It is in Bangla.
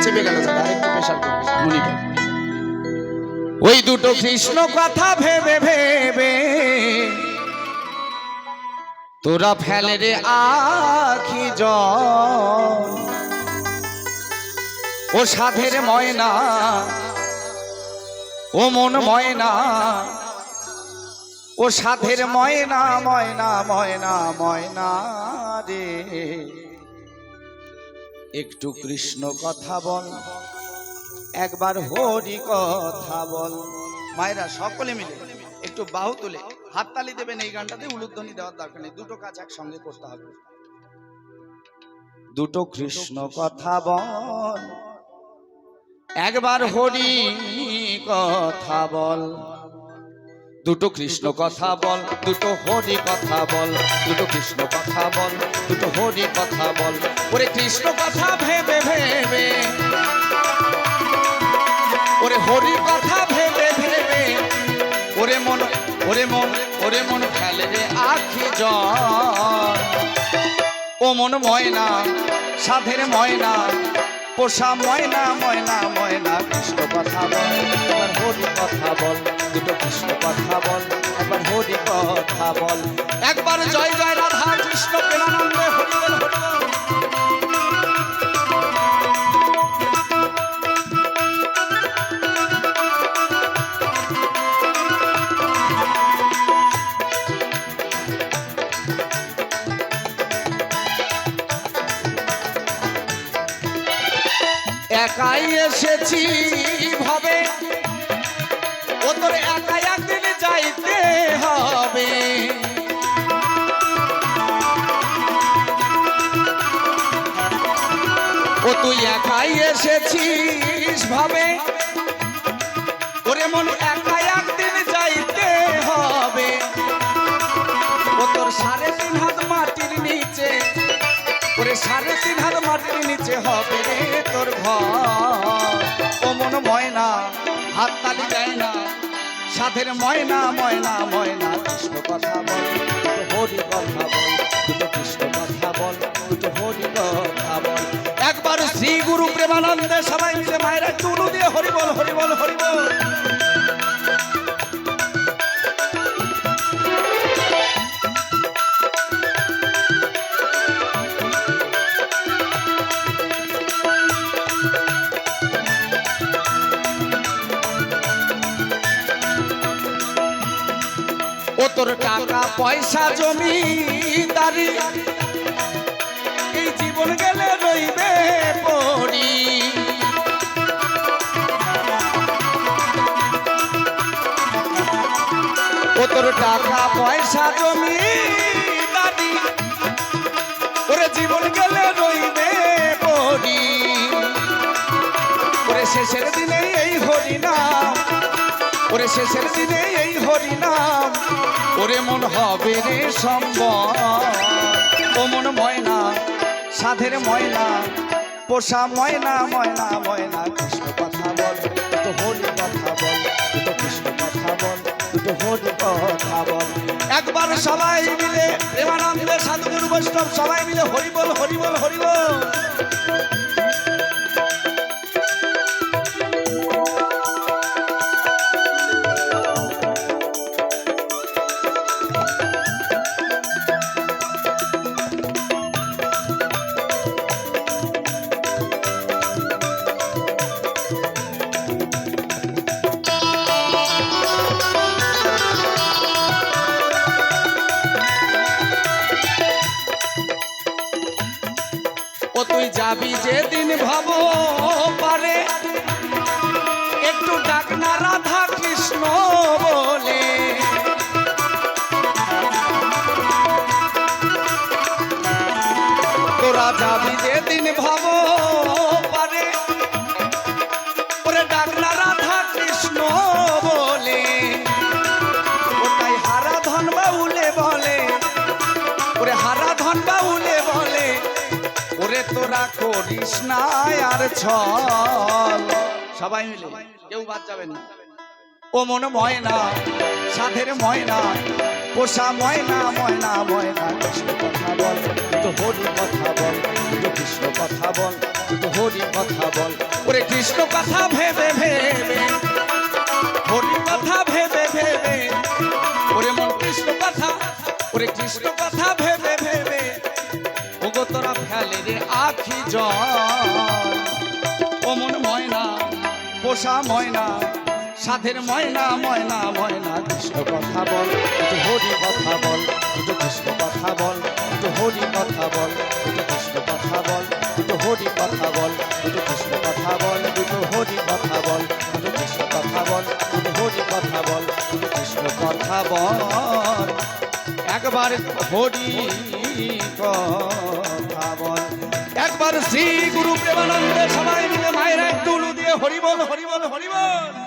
চেপে গেল আরেকটু প্রেসার মনিটর। ওই দুটো কৃষ্ণ কথা ভেবে ভেবে তোরা ফেলে রে আখি জল। ও সাধের ময়না, ও মন ময়না, ও সাধের ময়না ময়না ময়না ময়না রে, একটু কৃষ্ণ কথা বল, একবার হরি কথা বল। মায়েরা সকলে মিলে একটু বাহু তুলে হাততালি দেবেন। এই গানটাতে উলুধ্বনি দেওয়ার দরকার নেই, দুটো কাজ একসঙ্গে করতে হবে। দুটো কৃষ্ণ কথা বল, একবার হরি কথা বল। দুটো কৃষ্ণ কথা বল, দুটো হরি কথা বল, দুটো কৃষ্ণ কথা বল, দুটো হরি কথা বল। ওরে কৃষ্ণ কথা ভেবে ভেবে, ওরে হরি কথা ভেবে ভেবে, ওরে মন, ওরে মন, ওরে মন ফেলে রে আখি জল। ও মন ময়না, সাধের ময়না, পোষা ময়না ময়না ময়না, কৃষ্ণ কথা বল, একবার হরি কথা বল। দুটো কৃষ্ণ কথা বল, একবার হরি কথা বল। একবার জয় জয় রাধা কৃষ্ণ প্রেমানন্দ হরি বল হরি বল। একাই এসেছি ভাবে, ও তোর একাই একদিন যাইতে হবে। ও তুই একাই এসেছিস ভাবে, ওরে মন একাই একদিন যাইতে হবে। ও তোর 3.5 হাত মাটির নিচে, ওরে 3.5 হাত মাটির নিচে হবে রে তোর ঘর। ও মন ময়না, হাত তালি দেয় না, সাধের ময়না ময়না ময়না, কৃষ্ণ কথা বল, দুটো হরি কথা বল, দুটো কৃষ্ণ কথা বল, দুটো হরি কথা বল। একবার শ্রী গুরু প্রেমানন্দে সবাই মিলে মায়েরা চুলু দিয়ে হরি বল হরি বল হরি বল। ও তোর টাকা পয়সা জমিদারি, এই জীবন গেলে রইবে পড়ি। ও তোর টাকা পয়সা জমিদারি, ওরে জীবন গেলে রইবে পড়ি। ওরে শেষের দিনে এই হরিনাম, ওরে শেষের দিনে এই হরিনাম, ওরে মন হবে রে সম্বল। ও মন ময়না, সাধের ময়না, পোষা ময়না ময়না ময়না, কৃষ্ণ কথা বল, দুটো হরি কথা বল, দুটো কৃষ্ণ কথা বল, দুটো হরি কথা বল। একবার সবাই মিলে প্রেমানন্দে সাধুগুরু বৈষ্ণব সবাই মিলে হরি বল হরি বল হরি বল। ও তুই যাবি যেদিন ভব পারে, একটু ডাক না রাধা কৃষ্ণ বলে। তোরা যাবি যেদিন ভব পারে, ওরে ডাক না রাধা কৃষ্ণ বলে। ওটাই হারা ধন বাউলে বলে, ওরে হারা ধন বাউলে বলে, ওরে তোরা করিস না আর ছল। সবাই মিলে কেউ বাদ যাবেন না। ও মন ময়না, সাধের ময়না, পোষা ময়না ময়না ময়না কৃষ্ণ কথা বল তো হরি কথা বল তো কৃষ্ণ কথা বল তো হরি কথা বল ওরে কৃষ্ণ কথা ভেবে ভেবে হরি কথা ভেবে ভেবে ওরে মন কৃষ্ণ কথা ওরে কৃষ্ণ কথা ভেবে ভেবে ওগো তোরা ফেলে রে আখি জল ও মন ময়না পোষা ময়না সাধের ময়না ময়না ময়না কৃষ্ণ কথা বল তো হরি কথা বল তো কৃষ্ণ কথা বল তো হরি কথা বল তো কৃষ্ণ কথা বল তো হরি কথা বল তো কৃষ্ণ কথা বল তো হরি কথা বল তো কৃষ্ণ কথা বল তো হরি কথা বল তো কৃষ্ণ কথা বল একবার হরি কথা বল একবার শ্রী গুরু প্রেমানন্দে সবাই মিলে মায়ের এক তুলু দিয়ে হরি বল হরি বল হরি বল।